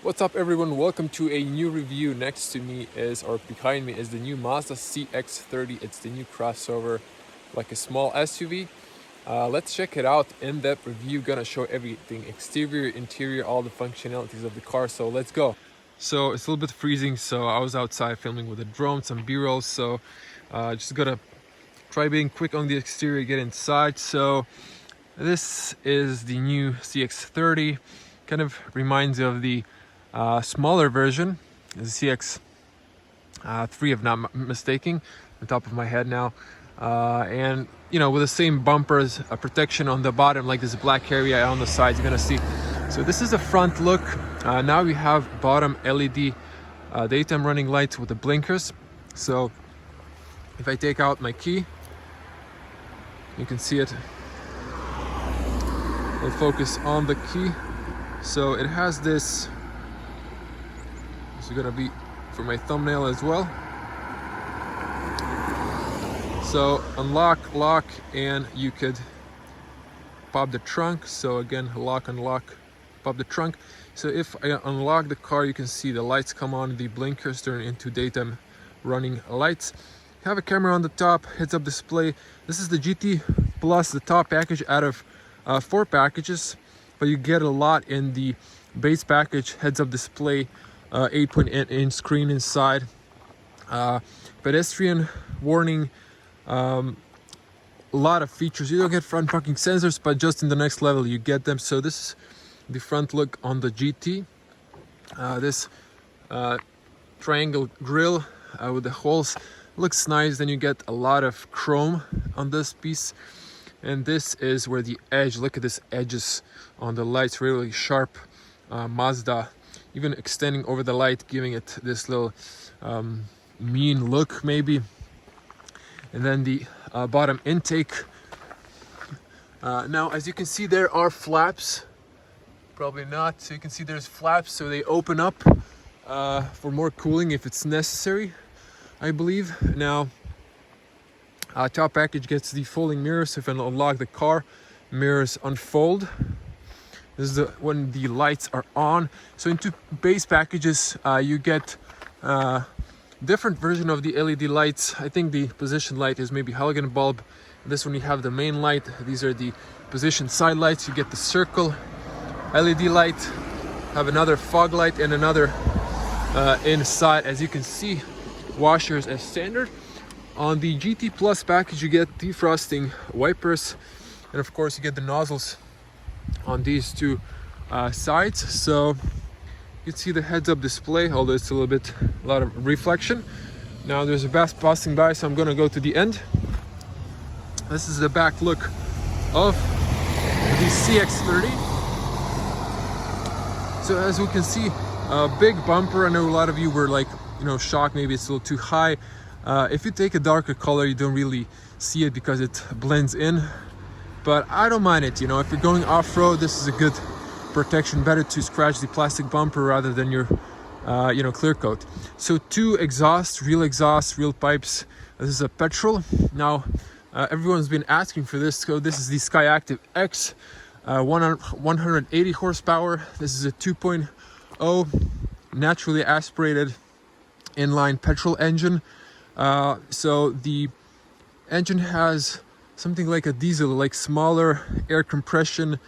What's up everyone, welcome to a new review. Next to me is, or behind me is the new Mazda CX-30. It's the new crossover, like a small SUV. Let's check it out. In-depth review, gonna show everything, exterior, interior, all the functionalities of the car, so let's go. So it's a little bit freezing, so I was outside filming with a drone, some b-rolls, so just gotta try being quick on the exterior, get inside. So this is the new CX-30. Kind of reminds you of the smaller version, the CX-3 if not mistaken, on the top of my head now. And you know, with the same bumpers, protection on the bottom, like this black area on the sides you're gonna see. So this is the front look. Now we have bottom LED daytime running lights with the blinkers. So if I take out my key, you can see it. We'll focus on the key. So it has this, this is gonna be for my thumbnail as well. So unlock, lock, and you could pop the trunk. So again, lock, unlock, pop the trunk. So if I unlock the car, you can see the lights come on, the blinkers turn into daytime running lights. You have a camera on the top, heads-up display. This is the GT Plus, the top package out of 4 packages, but you get a lot in the base package. Heads-up display, 8.8-inch screen inside, pedestrian warning, a lot of features. You don't get front parking sensors, but just in the next level you get them. So this is the front look on the GT. This triangle grille with the holes looks nice. Then you get a lot of chrome on this piece. And this is where the edge, look at this edges on the lights, really sharp. Mazda even extending over the light, giving it this little mean look maybe. And then the bottom intake. Now as you can see, there are flaps, probably not, so you can see there's flaps, so they open up for more cooling if it's necessary, I believe. Now top package gets the folding mirrors. If I unlock the car, mirrors unfold. This is when the lights are on. So into base packages you get different version of the LED lights. I think the position light is maybe halogen bulb. This one you have the main light. These are the position side lights. You get the circle LED light, have another fog light, and another inside. As you can see, washers as standard. On the GT Plus package, you get defrosting wipers, and of course you get the nozzles on these two sides. So you can see the heads-up display, although it's a lot of reflection. Now there's a bus passing by, so I'm gonna go to the end. This is the back look of the CX-30. So as we can see, a big bumper. I know a lot of you were like, you know, shocked, maybe it's a little too high. If you take a darker color, you don't really see it because it blends in, but I don't mind it. You know, if you're going off-road, this is a good protection. Better to scratch the plastic bumper rather than your you know, clear coat. So 2 exhausts, real pipes. This is a Petrol. Now everyone's been asking for this, so this is the SkyActiv X, 180 horsepower. This is a 2.0 naturally aspirated inline petrol engine. So the engine has something like a diesel, like smaller air compression,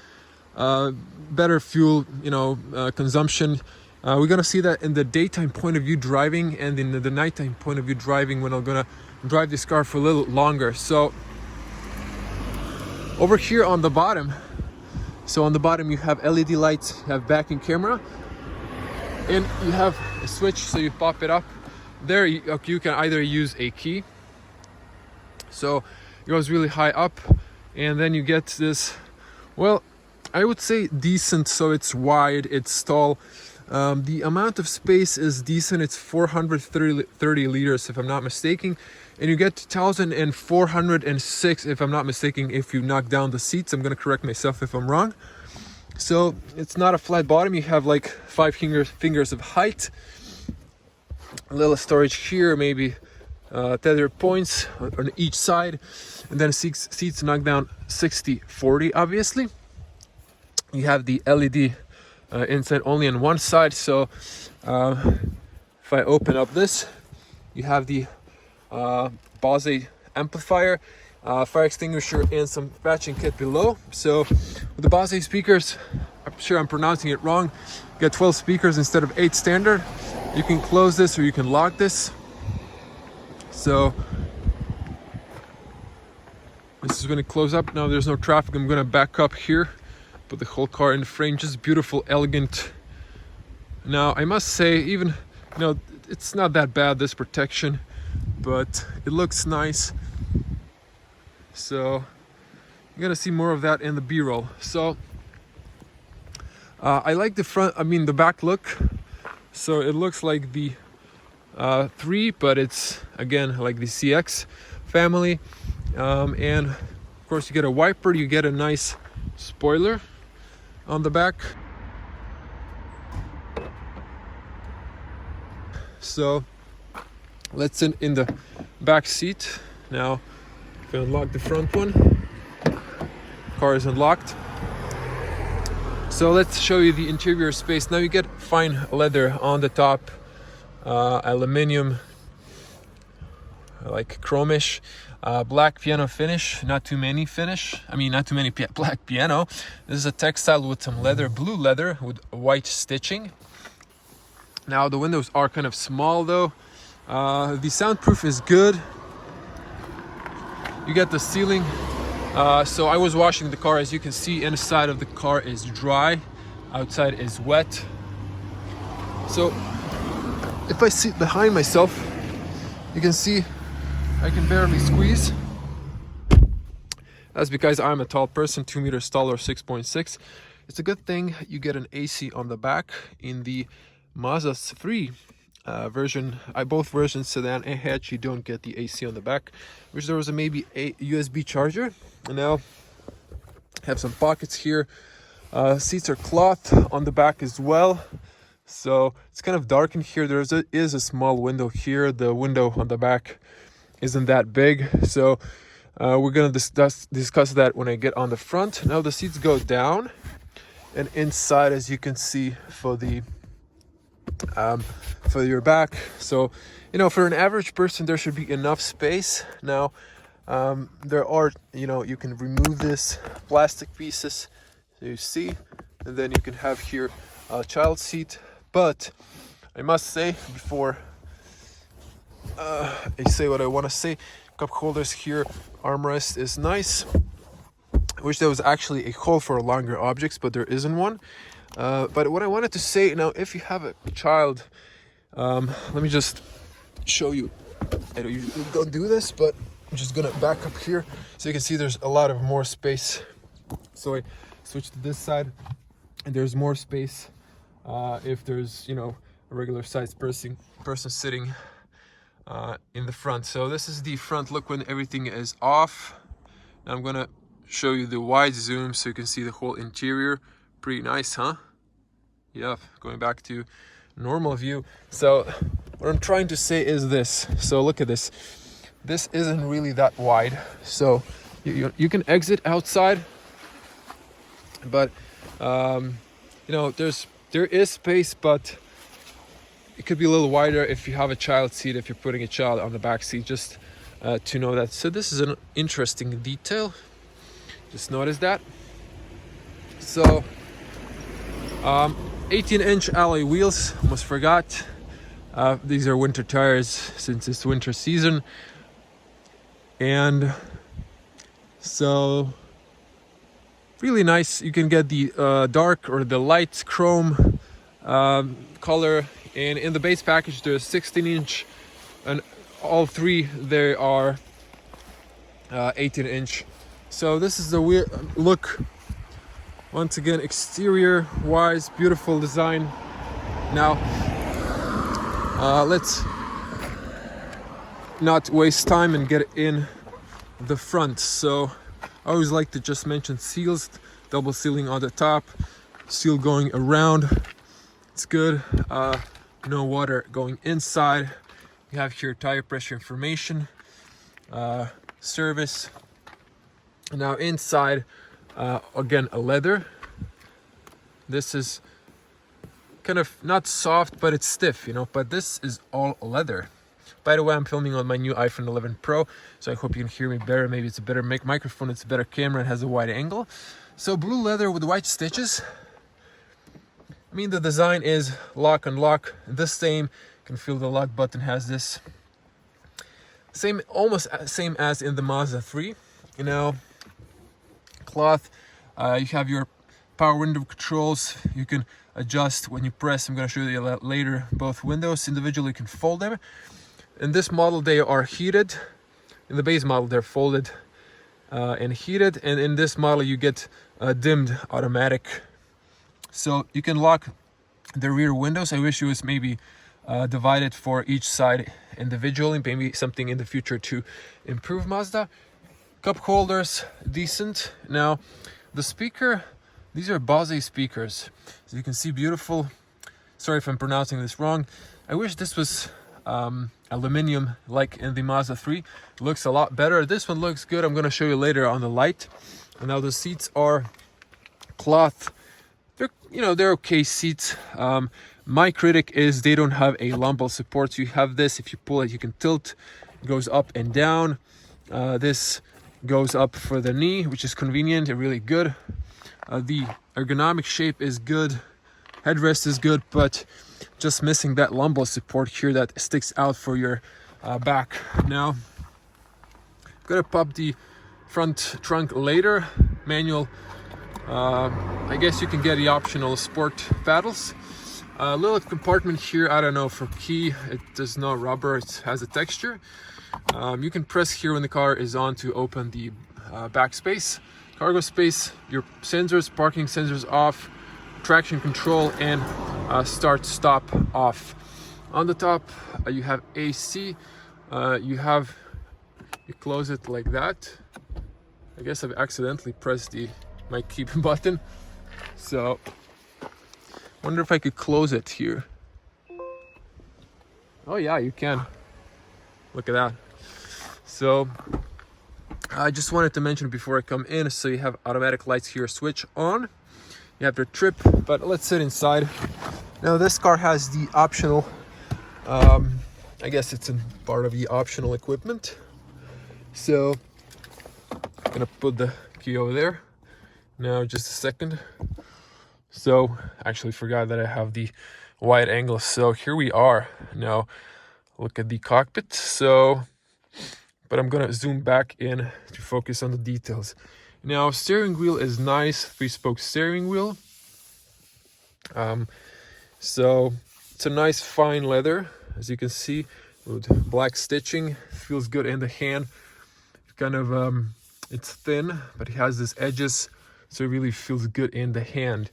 better fuel, you know, consumption. We're gonna see that in the daytime point of view driving and in the nighttime point of view driving when I'm gonna drive this car for a little longer. So over here on the bottom, you have LED lights, you have backing camera, and you have a switch, so you pop it up. There you can either use a key, so it goes really high up, and then you get this, well, I would say decent, so it's wide, it's tall. The amount of space is decent. It's 430 liters if I'm not mistaken, and you get 1,406 if I'm not mistaken if you knock down the seats. I'm gonna correct myself if I'm wrong. So it's not a flat bottom. You have like 5 fingers of height. A little storage here, maybe tether points on each side, and then seats knock down 60/40. Obviously, you have the LED inside only on one side. So if I open up this, you have the BOSE amplifier, fire extinguisher, and some patching kit below. So with the BOSE speakers, I'm sure I'm pronouncing it wrong, you get 12 speakers instead of 8 standard. You can close this or you can lock this. So this is going to close up. Now there's no traffic. I'm going to back up here, put the whole car in the frame. Just beautiful, elegant. Now I must say, even, you know, it's not that bad, this protection, but it looks nice. So you're gonna see more of that in the B-roll. So I like the front, the back look. So it looks like the 3, but it's again like the CX family. And of course you get a wiper, you get a nice spoiler on the back. So let's sit in the back seat. Now if I unlock the front one, car is unlocked. So let's show you the interior space. Now you get fine leather on the top, aluminium, like chromish, black piano finish, not too many black piano. This is a textile with some leather, blue leather with white stitching. Now the windows are kind of small though. The soundproof is good. You get the ceiling. So I was washing the car. As you can see, inside of the car is dry, outside is wet. So if I sit behind myself, you can see I can barely squeeze. That's because I'm a tall person, 2 meters tall or 6.6. It's a good thing you get an AC on the back. In the Mazda 3 version, both versions, sedan and hatch, you don't get the AC on the back, which there was maybe a USB charger. And now have some pockets here. Seats are cloth on the back as well, so it's kind of dark in here. There is a small window here. The window on the back isn't that big, so we're gonna discuss that when I get on the front. Now the seats go down, and inside, as you can see, for your back. So, you know, for an average person, there should be enough space. Now, there are, you can remove this plastic pieces, so you see, and then you can have here a child seat. But I must say, before I say what I want to say, cup holders here, armrest is nice. I wish there was actually a hole for longer objects, but there isn't one. But what I wanted to say now, if you have a child, let me just show you. I don't usually don't do this, but I'm just gonna back up here so you can see there's a lot of more space. So I switch to this side, and there's more space if there's a regular sized person sitting in the front. So this is the front look when everything is off. Now I'm gonna show you the wide zoom so you can see the whole interior. Pretty nice, huh? Yeah, going back to normal view. So what I'm trying to say is this. So look at this. This isn't really that wide. So you can exit outside, but there is space, but it could be a little wider if you have a child seat, if you're putting a child on the back seat, just to know that. So this is an interesting detail. Just notice that. So 18-inch alloy wheels, almost forgot. These are winter tires since it's winter season. And so really nice. You can get the dark or the light chrome color. And in the base package, there's 16-inch, and all three they are 18-inch. So this is the look. Once again, exterior wise, beautiful design. Now let's not waste time and get in the front. So I always like to just mention seals, double sealing on the top, seal going around. It's good. No water going inside. You have here tire pressure information, service. Now inside, again, a leather. This is kind of not soft, but it's stiff, you know. But this is all leather. By the way, I'm filming on my new iPhone 11 Pro, so I hope you can hear me better. Maybe it's a better microphone, it's a better camera, it has a wide angle. So blue leather with white stitches. I mean, the design is lock and lock. The same, you can feel the lock button has this. Same, almost same as in the Mazda 3. You know, cloth. You have your power window controls. You can adjust when you press. I'm going to show you that later. Both windows individually, you can fold them. In this model, they are heated. In the base model, they're folded and heated. And in this model, you get dimmed automatic. So you can lock the rear windows. I wish it was maybe divided for each side individually. Maybe something in the future to improve Mazda. Cup holders, decent. Now, the speaker, these are BOSE speakers. So you can see beautiful. Sorry if I'm pronouncing this wrong. I wish this was aluminum like in the Mazda 3. It looks a lot better. This one looks good. I'm going to show you later on the light. And now the seats are cloth. They're, you know, they're okay seats. My critic is they don't have a lumbar support. So you have this. If you pull it, you can tilt. It goes up and down. This goes up for the knee, which is convenient and really good. The ergonomic shape is good. Headrest is good, but just missing that lumbar support here that sticks out for your back. Now, I'm gonna pop the front trunk later. Manual. I guess you can get the optional sport paddles. Little compartment here. I don't know, for key. It does not rubber. It has a texture. You can press here when the car is on to open the back space. Cargo space, your sensors, parking sensors off, traction control, and start stop off. On the top you have AC. You close it like that. I guess I've accidentally pressed my keep button, so wonder if I could close it here. Oh yeah, you can. Look at that. So I just wanted to mention before I come in, so you have automatic lights here, switch on. You have your trip, but let's sit inside. Now this car has the optional, I guess it's in part of the optional equipment. So I'm gonna put the key over there. Now just a second. So I actually forgot that I have the wide angle. So here we are. Now look at the cockpit. So, but I'm gonna zoom back in to focus on the details. Now, steering wheel is nice, 3-spoke steering wheel. So it's a nice fine leather, as you can see, with black stitching. Feels good in the hand. Kind of, it's thin, but it has these edges, so it really feels good in the hand.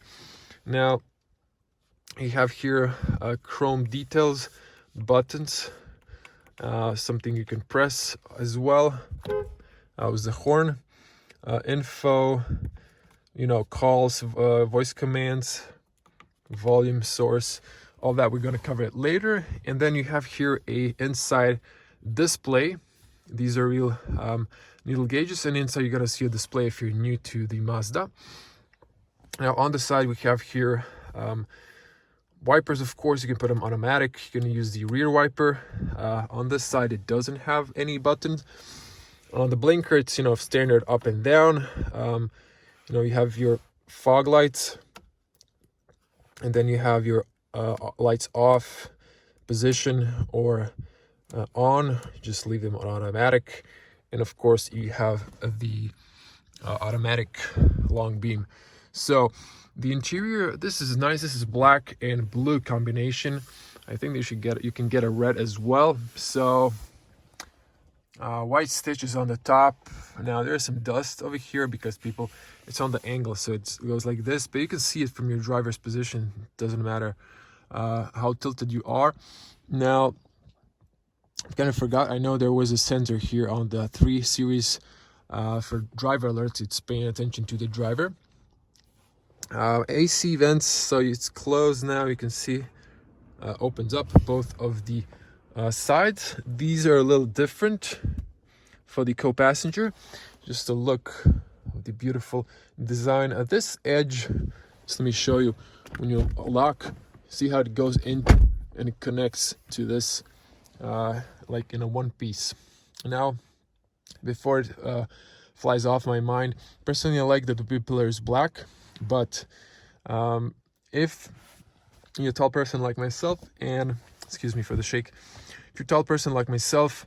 Now, you have here chrome details, buttons, something you can press as well. With the horn, info, you know, calls, voice commands, volume source, all that we're going to cover it later. And then you have here a inside display. These are real needle gauges, and inside you're going to see a display if you're new to the Mazda. Now on the side we have here wipers. Of course, you can put them automatic. You can use the rear wiper. On this side it doesn't have any buttons. On the blinker, it's, you know, standard up and down. You know, you have your fog lights, and then you have your lights off, position, or on. Just leave them on automatic. And of course you have the automatic long beam. So the interior, this is nice. This is black and blue combination. I think you can get a red as well. So white stitches on the top. Now there's some dust over here because it's on the angle, so it goes like this, but you can see it from your driver's position. It doesn't matter how tilted you are. Now I kind of forgot, I know there was a sensor here on the 3 Series for driver alerts. It's paying attention to the driver. AC vents, so it's closed now. You can see opens up both of the sides. These are a little different for the co-passenger. Just a look at the beautiful design at this edge. Just let me show you. When you lock, See how it goes in and it connects to this like in a one piece. Now, before it flies off my mind, personally I like that the B-pillar is black, but if you're a tall person like myself, and excuse me for the shake, if you're a tall person like myself,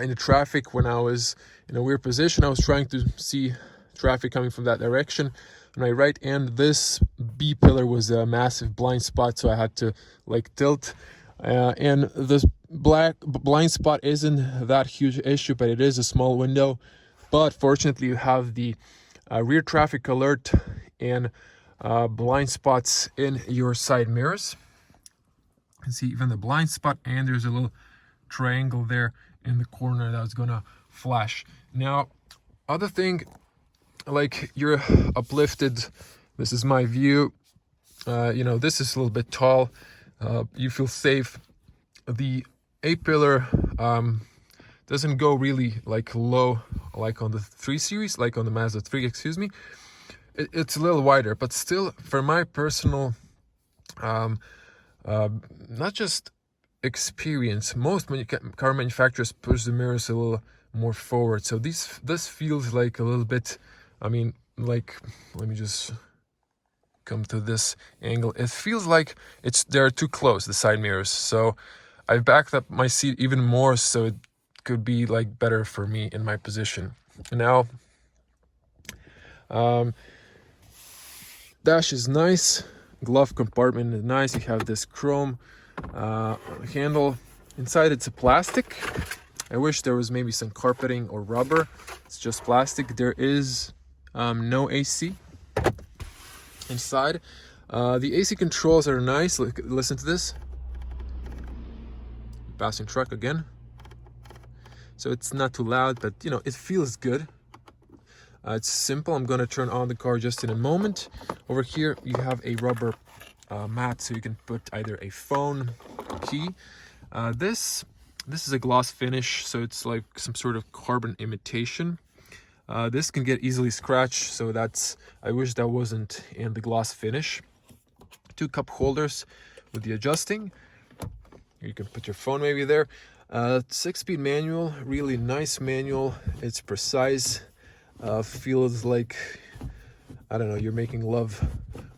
in the traffic, when I was in a weird position, I was trying to see traffic coming from that direction on my right, and this B pillar was a massive blind spot, so I had to like tilt, and this black blind spot isn't that huge issue, but it is a small window. But fortunately you have the rear traffic alert and blind spots in your side mirrors. You can see even the blind spot, and there's a little triangle there in the corner that's gonna flash. Now, other thing, like you're uplifted, this is my view, you know, this is a little bit tall, you feel safe. The A-pillar doesn't go really like low like on the 3 Series, like on the Mazda 3, excuse me. It's a little wider, but still, for my personal not just experience, most car manufacturers push the mirrors a little more forward, so this feels like a little bit, I mean, like, let me just come to this angle. It feels like they're too close, the side mirrors, so I've backed up my seat even more so it could be like better for me in my position. Now, dash is nice, glove compartment is nice, you have this chrome handle. Inside it's a plastic. I wish there was maybe some carpeting or rubber. It's just plastic. There is no AC inside. The AC controls are nice. Listen to this. Passing truck again. So it's not too loud, but you know, it feels good. It's simple. I'm gonna turn on the car just in a moment. Over here you have a rubber mat, so you can put either a phone, key. This is a gloss finish, so it's like some sort of carbon imitation. This can get easily scratched, so I wish that wasn't in the gloss finish. 2 cup holders with the adjusting. You can put your phone maybe there. 6-speed manual, really nice manual. It's precise. Feels like, I don't know, you're making love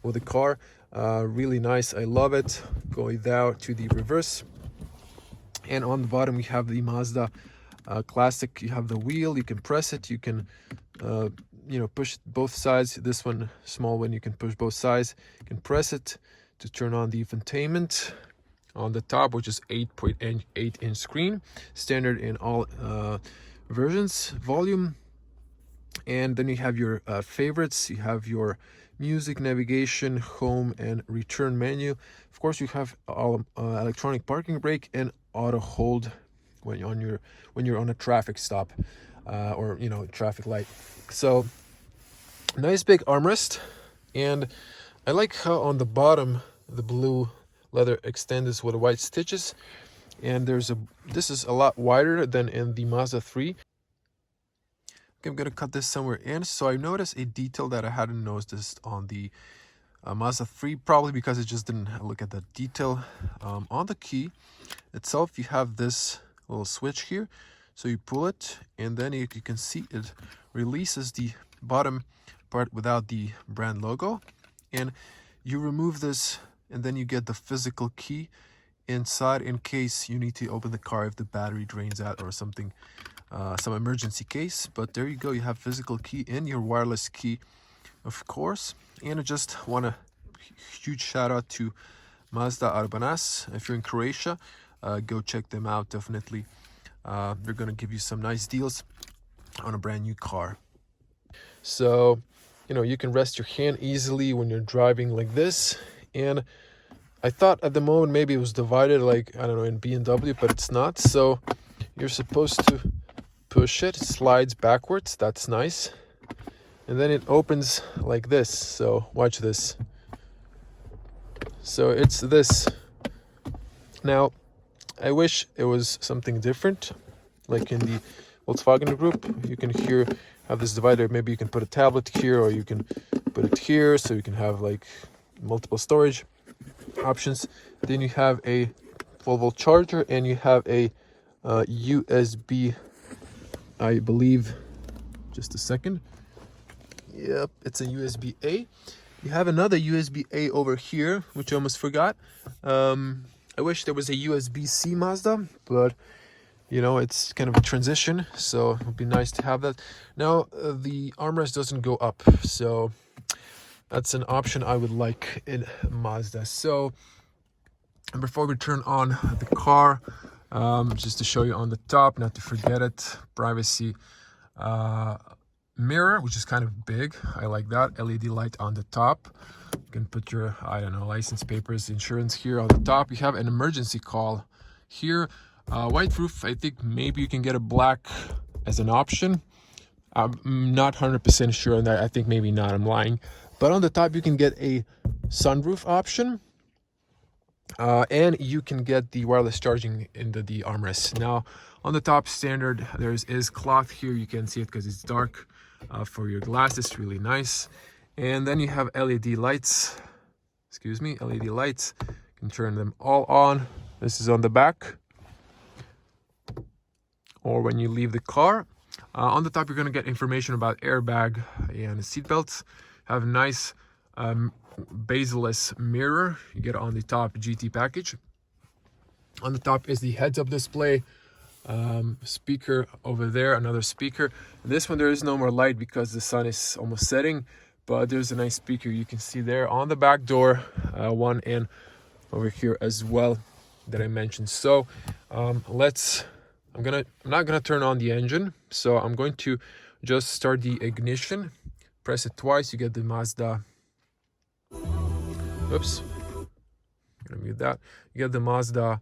with the car. Really nice, I love it. Going down to the reverse, and on the bottom we have the Mazda Classic. You have the wheel, you can press it, you can you know, push both sides. This one, small one, you can push both sides. You can press it to turn on the infotainment on the top, which is 8.8-inch screen, standard in all versions. Volume, and then you have your favorites. You have your music, navigation, home, and return menu. Of course, you have all electronic parking brake and auto hold when you're on a traffic stop or, you know, traffic light. So nice big armrest, and I like how on the bottom the blue leather extends with white stitches, and this is a lot wider than in the Mazda 3. Okay, I'm gonna cut this somewhere in. So I noticed a detail that I hadn't noticed on the Mazda 3, probably because I just didn't look at that detail. On the key itself, you have this little switch here, so you pull it, and then you can see it releases the bottom part without the brand logo, and you remove this, and then you get the physical key inside in case you need to open the car if the battery drains out or something, some emergency case. But there you go, you have physical key and your wireless key, of course. And I just want a huge shout out to Mazda Arbanas. If you're in Croatia, go check them out, definitely. They're gonna give you some nice deals on a brand new car. So, you know, you can rest your hand easily when you're driving like this. And I thought at the moment maybe it was divided, like, I don't know, in BMW, but it's not. So you're supposed to push it, slides backwards. That's nice. And then it opens like this. So watch this. So it's this. Now, I wish it was something different, like in the Volkswagen group. You can have this divider. Maybe you can put a tablet here, or you can put it here, so you can have like multiple storage. options. Then you have a 12-volt charger, and you have a USB, I believe. Just a second. Yep, it's a USB-A. You have another USB-A over here, which I almost forgot. I wish there was a USB-C Mazda, but you know, it's kind of a transition, so it would be nice to have that. Now, the armrest doesn't go up, so that's an option I would like in Mazda. So, before we turn on the car, just to show you on the top, not to forget it, privacy mirror, which is kind of big. I like that. LED light on the top. You can put your, I don't know, license papers, insurance here on the top. You have an emergency call here. White roof, I think maybe you can get a black as an option. I'm not 100% sure on that. I think maybe not, I'm lying. But on the top, you can get a sunroof option. And you can get the wireless charging into the armrest. Now, on the top standard, is cloth here. You can see it because it's dark for your glasses. Really nice. And then you have LED lights. Excuse me, LED lights. You can turn them all on. This is on the back, or when you leave the car. On the top, you're going to get information about airbag and seat belts. Have a nice bezel-less mirror. You get on the top GT package. On the top is the heads-up display. Speaker over there, another speaker. This one, there is no more light because the sun is almost setting, but there's a nice speaker you can see there on the back door, one, and over here as well that I mentioned. So I'm not gonna turn on the engine, so I'm going to just start the ignition. Press it twice, you get the Mazda. Oops, I'm gonna mute that. You get the Mazda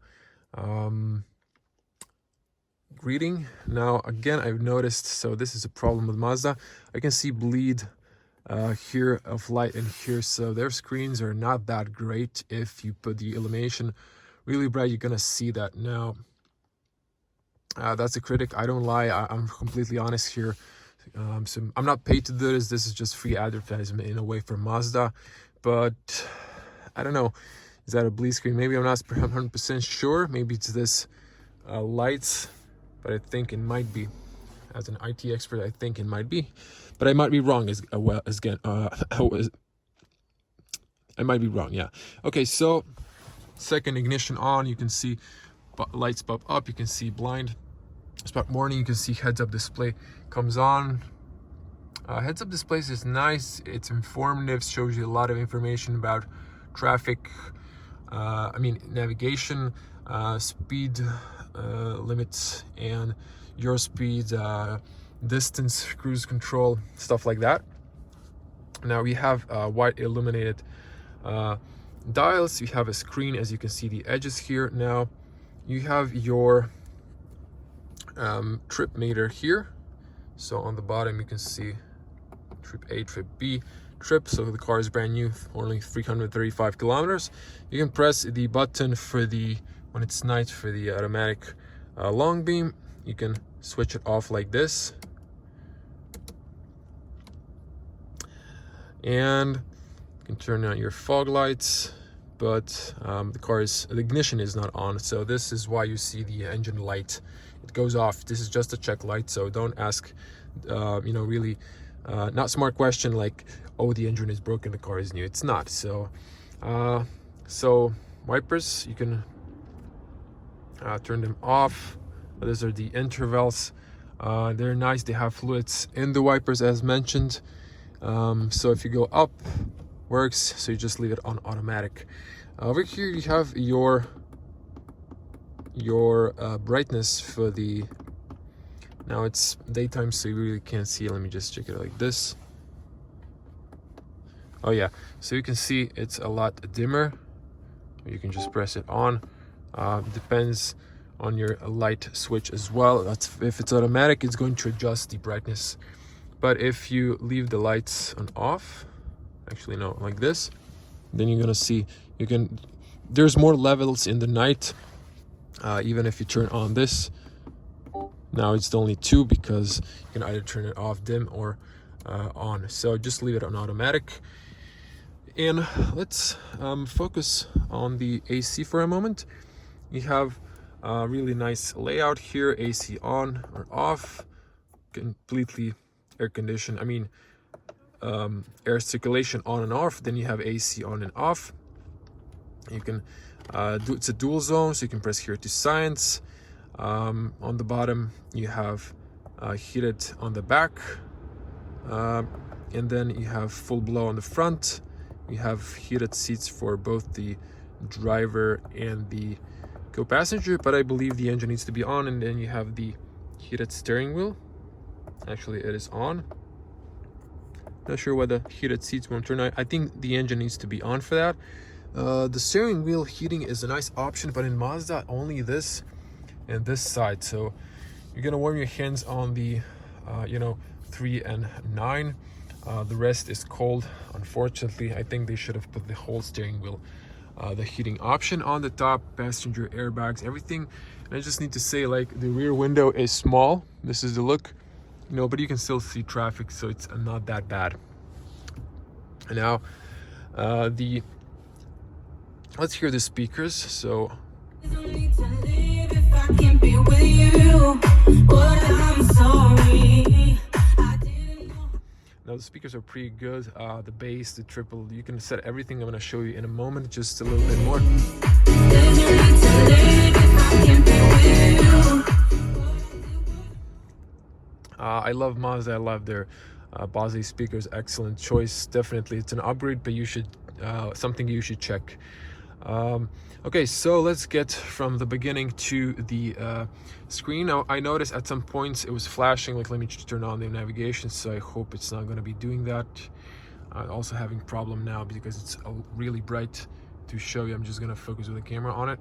greeting. Now again, I've noticed, so this is a problem with Mazda. I can see bleed here of light in here, so their screens are not that great. If you put the illumination really bright, you're gonna see that. Now that's a critic, I don't lie, I'm completely honest here. So I'm not paid to do this. This is just free advertisement in a way for Mazda, but I don't know, is that a bleed screen? Maybe, I'm not 100% sure. Maybe it's this lights, but I think it might be. As an IT expert, I think it might be, but I might be wrong I might be wrong, yeah. Okay, so second ignition on, you can see lights pop up, you can see blind spot warning, you can see heads-up display comes on. Heads-up displays is nice, it's informative, shows you a lot of information about traffic, navigation, speed limits, and your speed, distance, cruise control, stuff like that. Now we have white illuminated dials. You have a screen, as you can see the edges here. Now you have your trip meter here. So on the bottom you can see trip A, trip B, trip. So the car is brand new, only 335 kilometers. You can press the button for the, when it's night, for the automatic long beam. You can switch it off like this, and you can turn on your fog lights, but the ignition is not on, so this is why you see the engine light, it goes off. This is just a check light, so don't ask really not smart question like, oh, the engine is broken, the car is new. It's not. So wipers, you can turn them off. Those are the intervals. They're nice. They have fluids in the wipers, as mentioned. So if you go up, works. So you just leave it on automatic. Over here you have your brightness for the. Now it's daytime, so you really can't see. Let me just check it like this. Oh yeah, so you can see it's a lot dimmer. You can just press it on. Depends on your light switch as well. If it's automatic, it's going to adjust the brightness, but if you leave the lights on off, actually no, like this, then you're gonna see there's more levels in the night. Even if you turn on this, now it's only 2, because you can either turn it off, dim, or on. So just leave it on automatic. And let's focus on the AC for a moment. You have a really nice layout here, AC on or off, completely air conditioned. I mean, air circulation on and off. Then you have AC on and off. You can it's a dual zone, so you can press here to science. On the bottom you have heated on the back, and then you have full blow on the front. You have heated seats for both the driver and the co-passenger, but I believe the engine needs to be on. And then you have the heated steering wheel. Actually, it is on. Not sure why the heated seats won't turn on. I think the engine needs to be on for that. The steering wheel heating is a nice option, but in Mazda only this and this side. So you're gonna warm your hands on the 3 and 9. The rest is cold, unfortunately. I think they should have put the whole steering wheel, the heating option on the top, passenger airbags, everything. And I just need to say, like, the rear window is small. This is the look, but you can still see traffic, so it's not that bad. And now let's hear the speakers. So now the speakers are pretty good. The bass, the triple, you can set everything. I'm going to show you in a moment, just a little bit more. I love Mazda. I love their BOSE speakers. Excellent choice. Definitely, it's an upgrade, but you should something you should check. Okay, so let's get from the beginning to the screen. Now, I noticed at some points it was flashing. Like, let me just turn on the navigation, so I hope it's not going to be doing that. Also having problem now because it's really bright to show you. I'm just going to focus with the camera on it.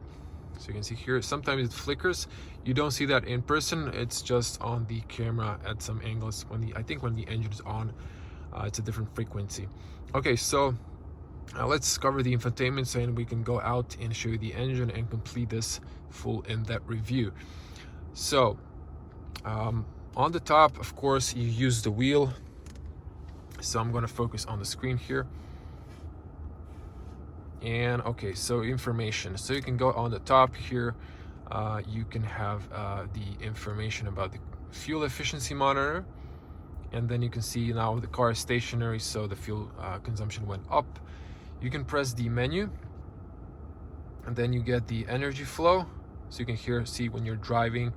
So you can see here, sometimes it flickers. You don't see that in person. It's just on the camera at some angles. I think when the engine is on, it's a different frequency. Okay, so let's cover the infotainment, so we can go out and show you the engine and complete this full in-depth review. So on the top, of course, you use the wheel. So I'm going to focus on the screen here. And okay, so information. So you can go on the top here. You can have the information about the fuel efficiency monitor. And then you can see now the car is stationary, so the fuel consumption went up. You can press the menu, and then you get the energy flow. So you can see when you're driving,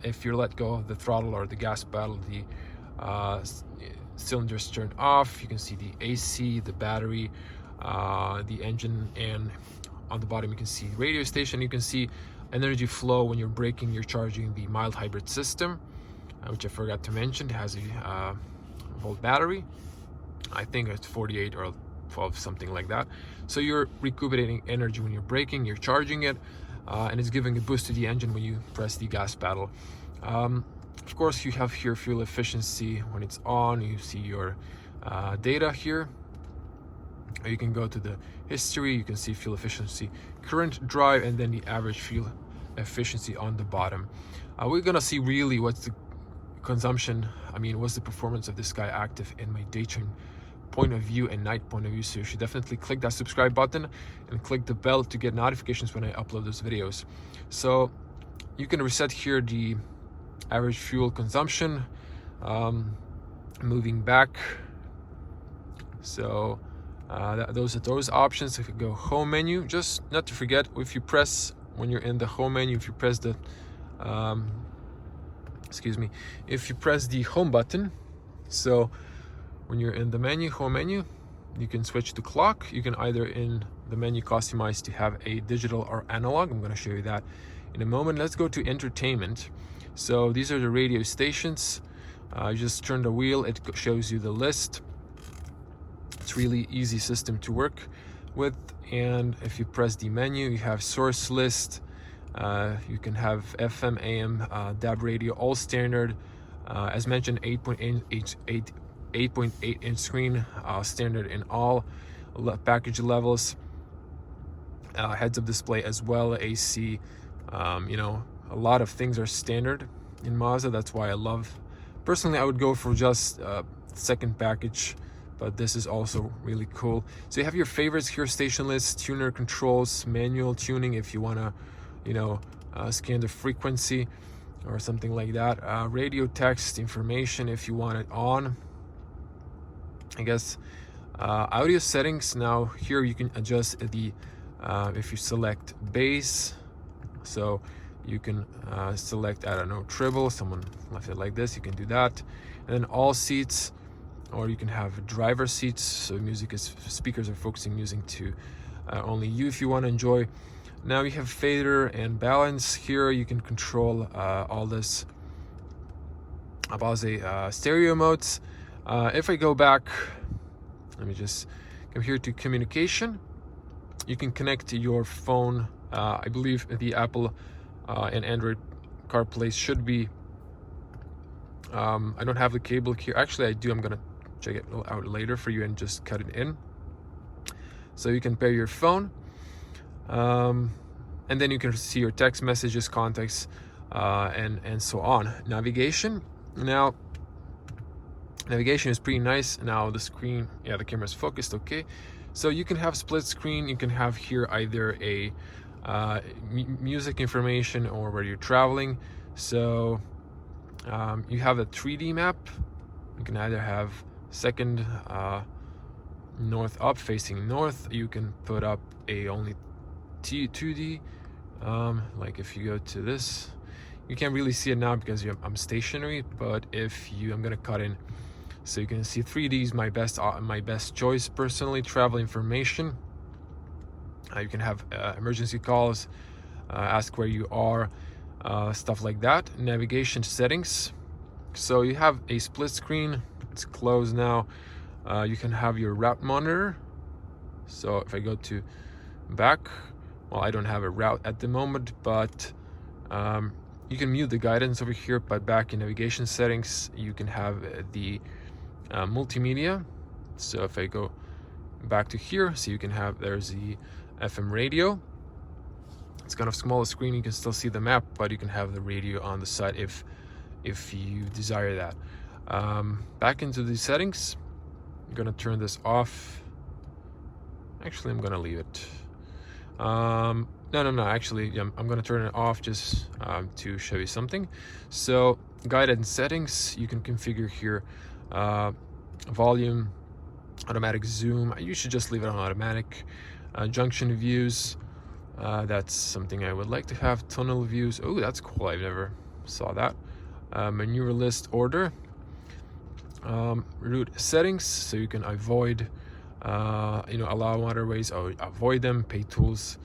if you let go of the throttle or the gas pedal, the cylinders turn off. You can see the AC, the battery, the engine, and on the bottom you can see radio station. You can see energy flow when you're braking. You're charging the mild hybrid system, which I forgot to mention. It has a volt battery. I think it's 48 or 12, something like that. So you're recuperating energy when you're braking, you're charging it, and it's giving a boost to the engine when you press the gas pedal. Of course, you have here fuel efficiency. When it's on, you see your data here. You can go to the history, you can see fuel efficiency, current drive, and then the average fuel efficiency on the bottom. We're gonna see really what's the consumption, what's the performance of the SkyActiv in my daytime point of view and night point of view. So you should definitely click that subscribe button and click the bell to get notifications when I upload those videos. So you can reset here the average fuel consumption. Moving back, so those are those options. If you go home menu, just not to forget, if you press, when you're in the home menu, if you press the if you press the home button, so when you're in the menu, home menu, you can switch to clock. You can either in the menu customize to have a digital or analog. I'm going to show you that in a moment. Let's go to entertainment. So these are the radio stations. You just turn the wheel, it shows you the list. It's really easy system to work with. And if you press the menu, you have source list. You can have FM, AM, DAB radio, all standard. As mentioned, 8.8 inch screen, standard in all package levels. Heads-up display as well, AC. A lot of things are standard in Mazda. That's why I love. Personally, I would go for just second package but this is also really cool. So you have your favorites here, station list, tuner controls, manual tuning if you want to, you know, scan the frequency or something like that. Radio text information if you want it on, I guess. Audio settings. Now here you can adjust the if you select bass, so you can select, I don't know, treble. Someone left it like this, you can do that. And then all seats, or you can have driver seats, so speakers are focusing music to only you if you want to enjoy. Now you have fader and balance. Here you can control all this BOSE stereo modes. If I go back, let me just come here to communication. You can connect to your phone. I believe the Apple and Android CarPlay should be. I don't have the cable here. Actually, I do. I'm gonna check it out later for you and just cut it in. So you can pair your phone, and then you can see your text messages, contacts, and so on. Navigation. Now, navigation is pretty nice. Now the screen, yeah, the camera is focused. Okay, so you can have split screen. You can have here either a music information or where you're traveling. So you have a 3D map. You can either have second north up, facing north. You can put up a only 2D, like if you go to this, you can't really see it now because I'm stationary, but if you, I'm gonna cut in so you can see 3D is my best choice personally. Travel information. You can have emergency calls, ask where you are, stuff like that. Navigation settings. So you have a split screen. It's closed now. You can have your route monitor. So if I go to back, well, I don't have a route at the moment, but you can mute the guidance over here. But back in navigation settings, you can have the multimedia. So if I go back to here, so you can have, there's the FM radio. It's kind of smaller screen. You can still see the map, but you can have the radio on the side if you desire that. Back into the settings. I'm gonna turn this off. Actually, I'm gonna leave it. No. Actually, I'm gonna turn it off just to show you something. So, guidance settings. You can configure here volume, automatic zoom. You should just leave it on automatic. Junction views. That's something I would like to have. Tunnel views. Oh, that's cool. I've never saw that. Maneuver list order. Route settings, so you can avoid, allow waterways or avoid them. Pay tools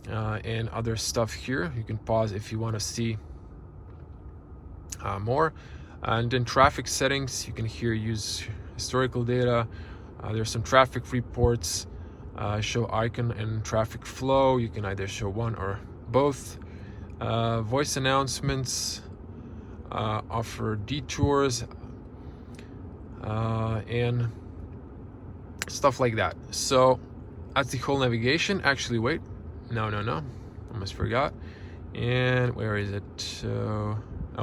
and other stuff here. You can pause if you want to see more. And then traffic settings, you can here use historical data. There's some traffic reports. Show icon and traffic flow. You can either show one or both. Voice announcements, offer detours, and stuff like that. So that's the whole navigation. Actually, wait, no, almost forgot. And where is it?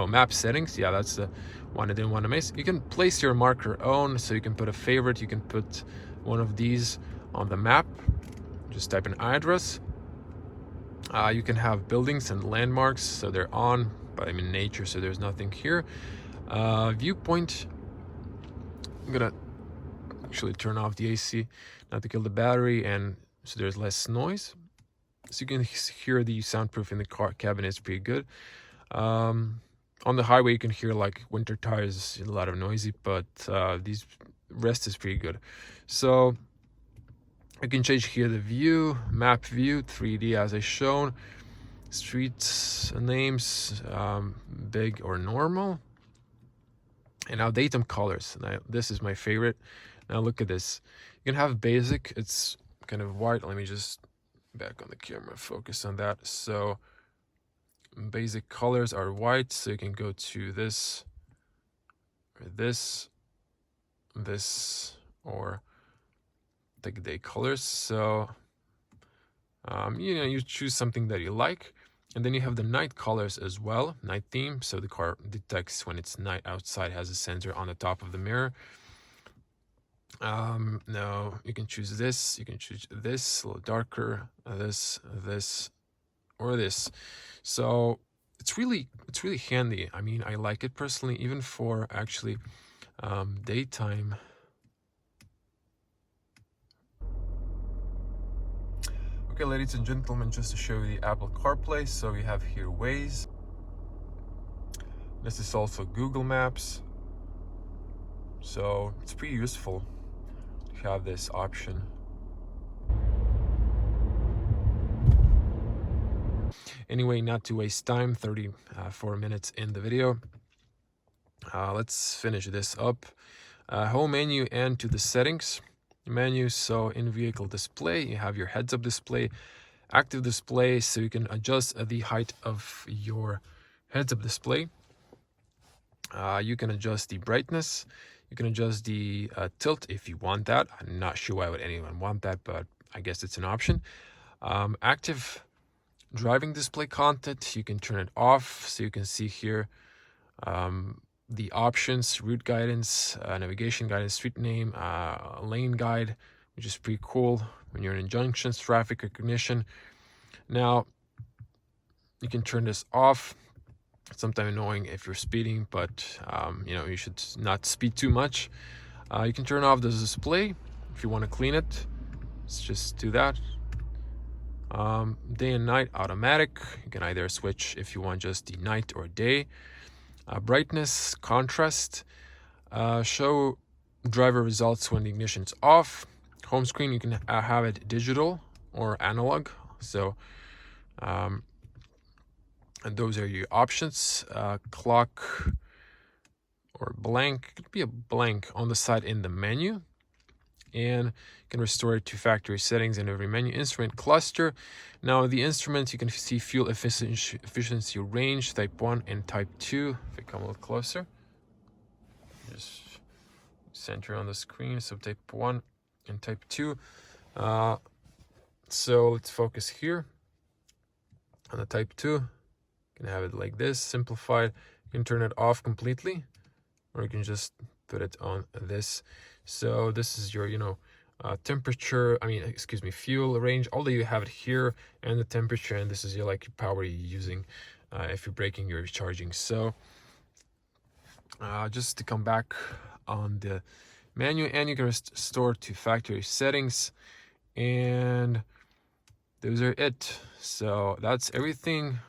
Map settings. Yeah, that's the one I didn't want to miss. You can place your marker on, so you can put a favorite. You can put one of these on the map. Just type an address. You can have buildings and landmarks, so they're on, but I'm in nature, so there's nothing here. Viewpoint. I'm gonna actually turn off the AC not to kill the battery, and so there's less noise. So you can hear the soundproof in the car cabin is pretty good. On the highway you can hear like winter tires, a lot of noisy, but these rest is pretty good. So you can change here the view, map view, 3D as I shown, streets names, big or normal. And now datum colors. Now this is my favorite. Now look at this. You can have basic. It's kind of white. Let me just back on the camera, focus on that. So basic colors are white. So you can go to this, or this, or the day colors. So you choose something that you like. And then you have the night colors as well, night theme. So the car detects when it's night outside, has a sensor on the top of the mirror. No, you can choose this, you can choose this, a little darker, this, or this. So it's really handy. I mean, I like it personally, even for actually daytime. Okay, ladies and gentlemen, just to show you the Apple CarPlay. So we have here Waze. This is also Google Maps. So it's pretty useful to have this option. Anyway, not to waste time, 34 minutes in the video. Let's finish this up. Home menu and to the settings menu. So in vehicle display, you have your heads-up display, active display, so you can adjust the height of your heads-up display. You can adjust the brightness. You can adjust the tilt if you want that. I'm not sure why would anyone want that, but I guess it's an option. Active driving display content, you can turn it off, so you can see here the options: route guidance, navigation guidance, street name, lane guide, which is pretty cool when you're in junctions, traffic recognition. Now you can turn this off. It's sometimes annoying if you're speeding, but you should not speed too much. You can turn off the display if you want to clean it. Let's just do that. Day and night automatic. You can either switch if you want just the night or day. Brightness, contrast, show driver results when the ignition's off. Home screen, you can have it digital or analog. So and those are your options. Clock or blank, it could be a blank on the side in the menu. And you can restore it to factory settings in every menu. Instrument cluster. Now the instruments, you can see fuel efficiency, range, type 1 and type 2. If I come a little closer, just center on the screen. So type 1 and type 2. So let's focus here on the type 2. You can have it like this, simplified. You can turn it off completely, or you can just put it on this. So this is your, temperature, fuel range, although you have it here, and the temperature, and this is your power you're using if you're braking, you're charging. So just to come back on the menu, and you can restore to factory settings, and those are it. So that's everything.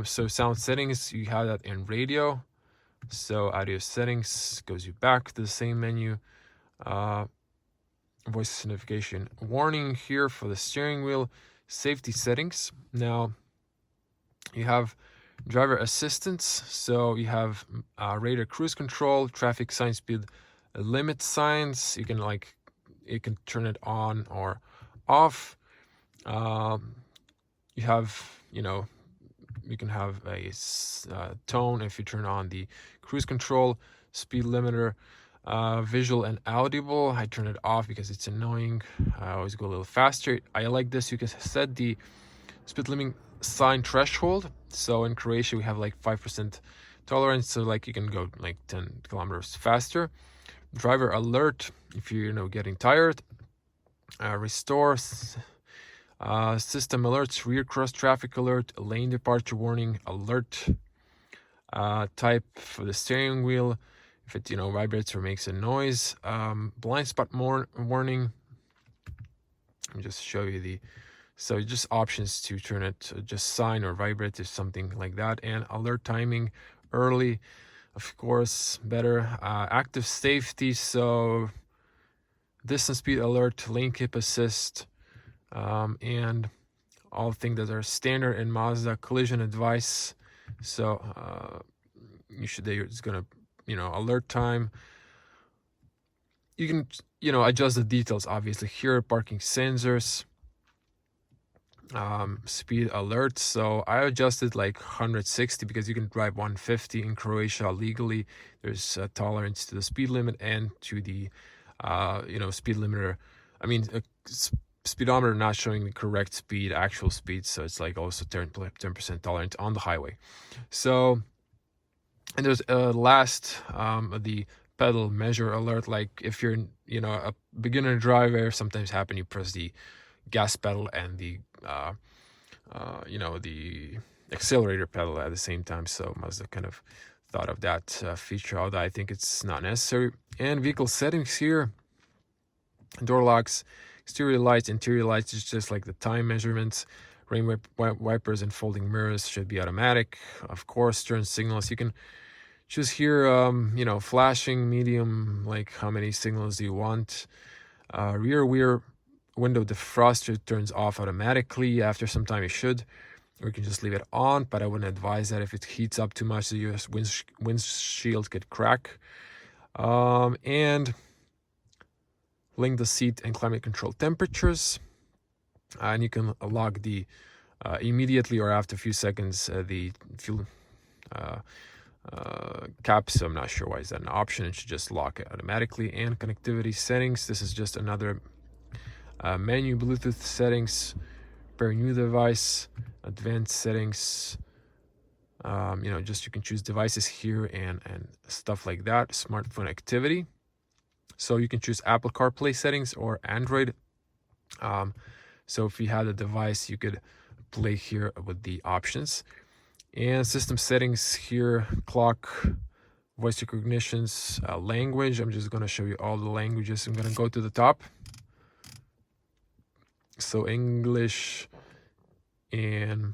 So sound settings, you have that in radio. So audio settings goes you back to the same menu. Voice notification warning here for the steering wheel. Safety settings. Now you have driver assistance. So you have radar cruise control, traffic sign, speed limit signs. You can turn it on or off. You have, you can have a tone if you turn on the cruise control, speed limiter, visual and audible. I turn it off because it's annoying. I always go a little faster. I like this. You can set the speed limit sign threshold. So in Croatia, we have 5% tolerance. So you can go 10 kilometers faster. Driver alert if you're getting tired. Restore. System alerts, rear cross traffic alert, lane departure warning alert. Type for the steering wheel, if it vibrates or makes a noise. Blind spot warning. Let me just show you so just options to turn it just sign or vibrate or something like that. And alert timing, early, of course, better. Active safety, so distance speed alert, lane keep assist, and all things that are standard in Mazda. Collision advice, so it's gonna alert time. You can adjust the details obviously here. Parking sensors, speed alerts, so I adjusted 160 because you can drive 150 in Croatia legally. There's a tolerance to the speed limit and to the speed limiter. Speedometer not showing the correct speed, actual speed, so it's also 10% tolerant on the highway. So, and there's last the pedal measure alert. Like if you're, you know, a beginner driver, sometimes happen, you press the gas pedal and the you know, the accelerator pedal at the same time. So Mazda kind of thought of that feature, although I think it's not necessary. And vehicle settings here, door locks, exterior lights, interior lights, is just like the time measurements. Rain wipers and folding mirrors should be automatic. Of course, turn signals, you can choose here, you know, flashing, medium, like how many signals do you want. Rear window defroster turns off automatically. After some time it should, or you can just leave it on, but I wouldn't advise that. If it heats up too much, the windshield could crack. And link the seat and climate control temperatures, and you can lock the immediately or after a few seconds the fuel cap. So I'm not sure why is that an option. It should just lock it automatically. And connectivity settings, this is just another menu. Bluetooth settings, pair new device, advanced settings, you know, just you can choose devices here and stuff like that. Smartphone activity, so you can choose Apple CarPlay settings or Android. So if you had a device, you could play here with the options. And system settings here, clock, voice recognitions, language. I'm just going to show you all the languages. I'm going to go to the top. So English, and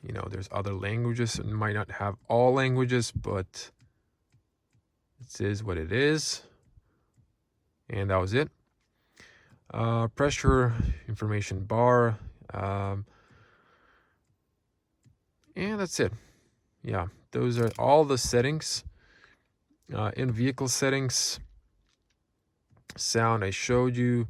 you know, there's other languages. It might not have all languages, but it is what it is. And that was it. Pressure information bar, and that's it. Yeah, those are all the settings. In vehicle settings, sound I showed you,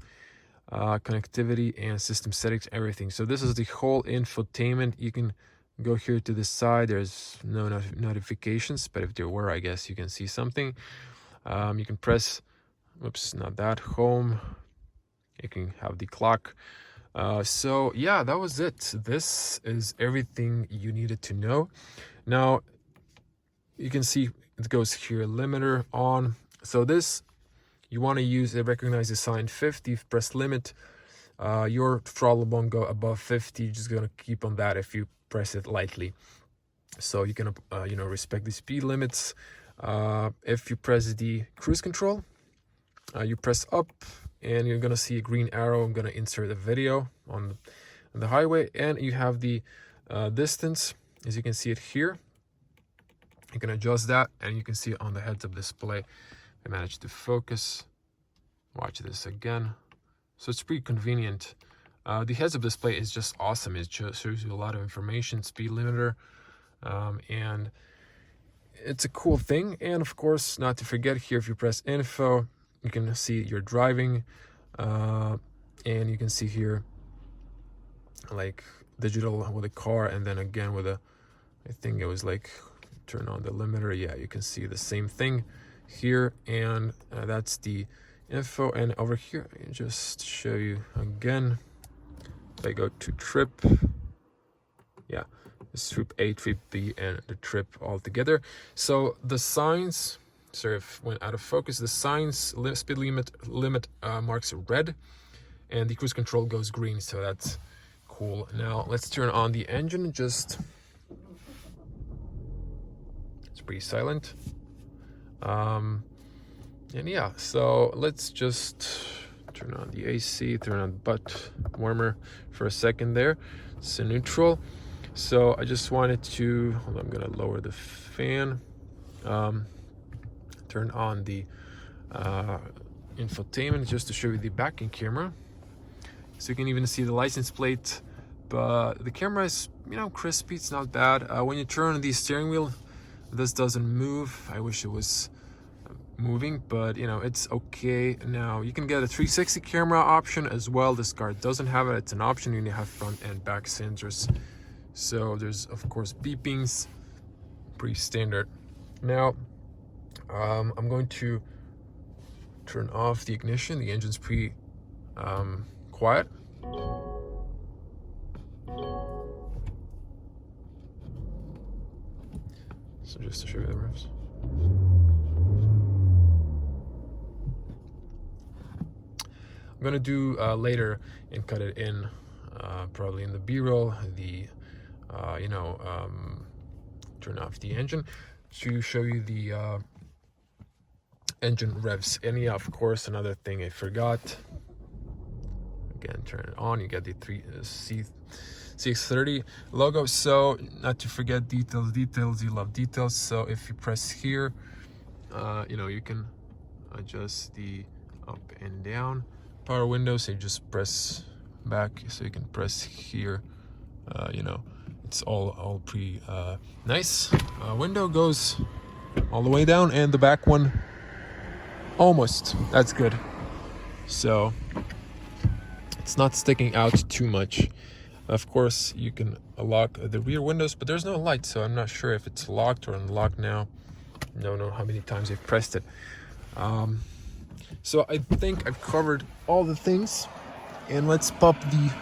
connectivity and system settings, everything. So this is the whole infotainment. You can go here to the side. There's no notifications, but if there were, I guess you can see something. You can press, oops, not that, home. You can have the clock. So yeah, that was it. This is everything you needed to know. Now you can see it goes here, limiter on. So this, you want to use it, recognize the sign 50, if press limit, your throttle won't go above 50. You're just gonna keep on that if you press it lightly. So you can you know, respect the speed limits. If you press the cruise control, you press up and you're gonna see a green arrow. I'm gonna insert a video on the highway, and you have the distance, as you can see it here. You can adjust that, and you can see it on the heads-up display. I managed to focus. Watch this again. So it's pretty convenient. The heads-up display is just awesome. It shows you a lot of information, speed limiter, and it's a cool thing. And of course, not to forget, here if you press info, you can see your driving, and you can see here like digital with a car, and then again with a, I think it was like turn on the limiter. Yeah, you can see the same thing here, and that's the info. And over here, I just show you again. If I go to trip, yeah, it's trip A, trip B, and the trip all together. So the signs, sorry if went out of focus, the signs, speed limit marks red, and the cruise control goes green, so that's cool. Now let's turn on the engine. Just, it's pretty silent. And yeah, so let's just turn on the AC, turn on butt warmer for a second there. So neutral. So I just wanted to, hold on, I'm gonna lower the fan. Turn on the infotainment just to show you the backing camera. So you can even see the license plate, but the camera is, you know, crispy, it's not bad. When you turn the steering wheel, this doesn't move. I wish it was moving, but you know, it's okay. Now you can get a 360 camera option as well. This car doesn't have it. It's an option. You need to have front and back sensors. So there's of course beepings, pretty standard. Now I'm going to turn off the ignition. The engine's pretty quiet. So just to show you the revs. gonna do later and cut it in, probably in the B-roll, the turn off the engine to show you the engine revs. And yeah, of course, another thing I forgot, again, turn it on, you get the CX-30 logo. So not to forget details, you love details. So if you press here, you can adjust the up and down power windows. So you just press back, so you can press here. It's all pretty nice. Window goes all the way down, and the back one almost. That's good. So it's not sticking out too much. Of course, you can lock the rear windows, but there's no light, so I'm not sure if it's locked or unlocked now. Don't know how many times I've pressed it. So I think I've covered all the things, and let's pop the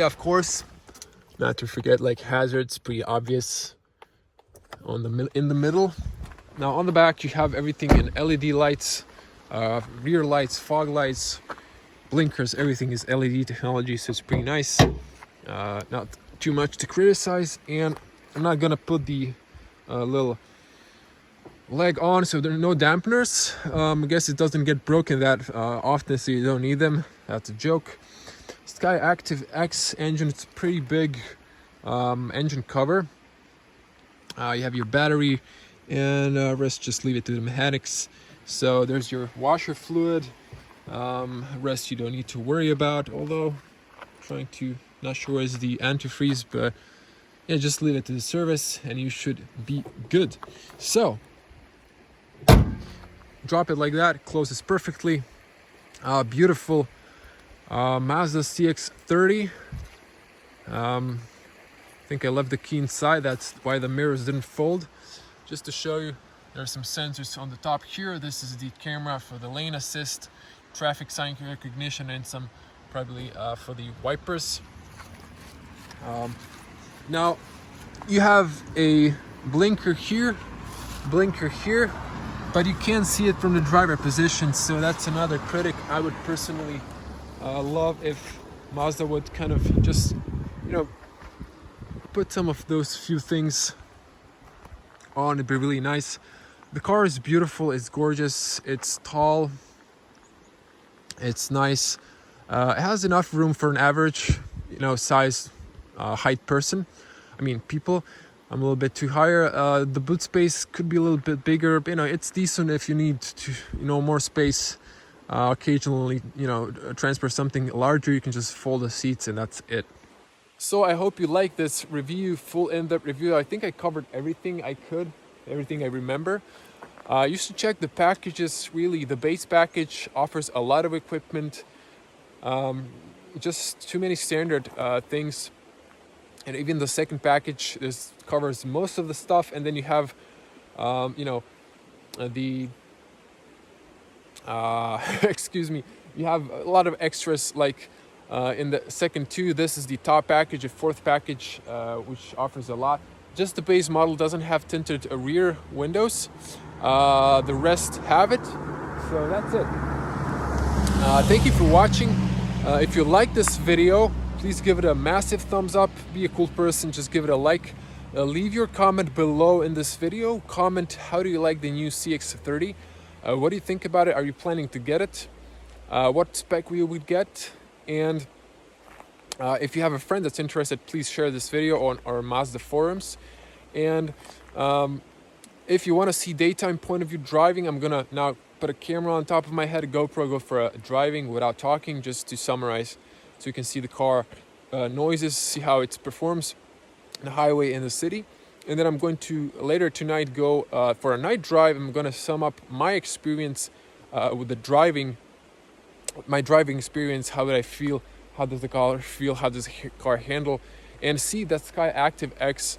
of course, not to forget, like, hazards, pretty obvious in the middle. Now on the back you have everything in LED lights, rear lights, fog lights, blinkers, everything is LED technology, so it's pretty nice. Not too much to criticize, and I'm not gonna put the little leg on, so there are no dampeners. I guess it doesn't get broken that often, so you don't need them. That's a joke. SkyActiv X engine, it's a pretty big engine cover. You have your battery, and rest just leave it to the mechanics. So there's your washer fluid. Rest you don't need to worry about, although not sure is the antifreeze, but yeah, just leave it to the service and you should be good. So drop it like that, closes perfectly. Beautiful Mazda CX-30. I think I left the key inside, that's why the mirrors didn't fold. Just to show you, there's some sensors on the top here. This is the camera for the lane assist, traffic sign recognition, and some probably for the wipers. Now you have a blinker here, but you can't see it from the driver position, so that's another critic. I would personally love if Mazda would kind of just put some of those few things on. It'd be really nice. The car is beautiful, it's gorgeous, it's tall, it's nice. It has enough room for an average size height person. I mean people. I'm a little bit too higher. The boot space could be a little bit bigger. It's decent if you need to more space. Occasionally transfer something larger, you can just fold the seats and that's it. So I hope you like this review, full in-depth review. I think I covered everything I could, everything I remember. You should check the packages. Really, the base package offers a lot of equipment, just too many standard things. And even the second package covers most of the stuff. And then you have, excuse me, you have a lot of extras, like in the second two. This is the top package, a fourth package, which offers a lot. Just the base model doesn't have tinted rear windows. The rest have it. So that's it. Thank you for watching. If you like this video, please give it a massive thumbs up. Be a cool person, just give it a like. Leave your comment below in this video. Comment, how do you like the new CX-30? What do you think about it? Are you planning to get it? What spec we would get? And if you have a friend that's interested, please share this video on our Mazda forums. And if you want to see daytime point of view driving, I'm gonna now put a camera on top of my head, a GoPro, go for a driving without talking, just to summarize, so you can see the car noises, see how it performs on the highway in the city. And then I'm going to later tonight go for a night drive. I'm going to sum up my experience with the driving, my driving experience. How did I feel? How does the car feel? How does the car handle? And see that SkyActiv X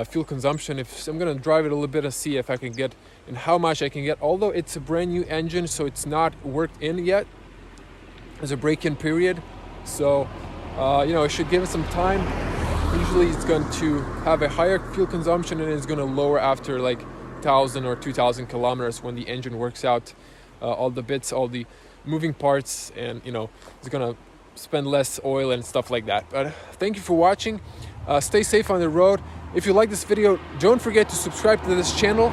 fuel consumption. If I'm going to drive it a little bit and see if I can get and how much I can get. Although it's a brand new engine, so it's not worked in yet. There's a break-in period, so it should give it some time. Usually it's going to have a higher fuel consumption and it's going to lower after like 1,000 or 2,000 kilometers when the engine works out all the bits, all the moving parts, and you know, it's gonna spend less oil and stuff like that. But thank you for watching. Stay safe on the road. If you like this video, don't forget to subscribe to this channel.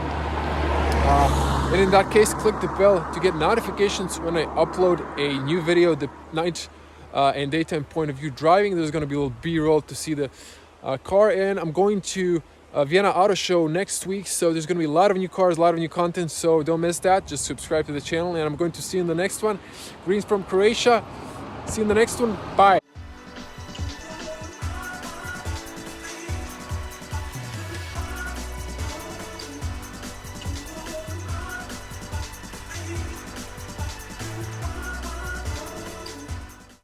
And in that case, click the bell to get notifications when I upload a new video, the night and daytime point of view driving. There's going to be a little B-roll to see the car, and I'm going to Vienna Auto Show next week, so there's going to be a lot of new cars, a lot of new content, so don't miss that. Just subscribe to the channel, and I'm going to see you in the next one. Greens from Croatia. See you in the next one. Bye.